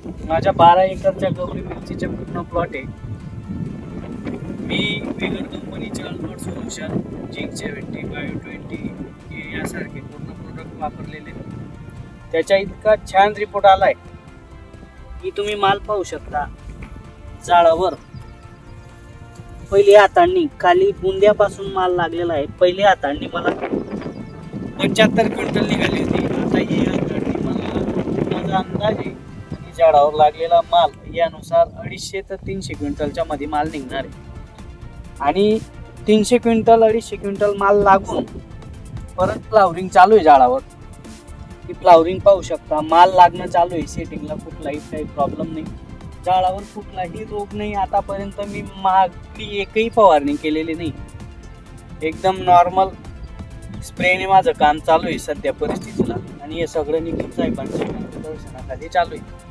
माझ्या 12 एकरच्या गवळी मिरचीचे पूर्ण प्लॉट आहे. मी वेगळ कंपनीचे अल्ट्रा सोल्युशन, झिंक 70, बायो 20 यासारखे पूर्ण प्रोडक्ट वापरलेले. त्याच्या इतका छान रिपोर्ट आलाय की तुम्ही माल पाहू शकता. झाडावर पहिली हातांनी खाली बुंद्यापासून माल लागलेला आहे. पहिली हातांनी मला 75 क्विंटल निघाली होती. आता ही हातांनी मला माझा अंदाज आहे की झाडावर लागलेला माल यानुसार 250 ते 300 क्विंटलच्या मध्ये माल निघणार आहे. आणि 300 क्विंटल 250 क्विंटल माल लागून परत फ्लावरिंग चालू आहे झाडावर. ही फ्लावरिंग पाहू शकता. माल लागणं चालू आहे. सेटिंगला कुठलाही काही प्रॉब्लेम नाही. झाडावर कुठलाही रोग नाही. आतापर्यंत मी मागली एकही फवारणी केलेली नाही. एकदम नॉर्मल स्प्रेने माझं काम चालू आहे सध्या परिस्थितीला. आणि हे सगळं निखिल साहेबांच्या दर्शनाखाली चालू आहे.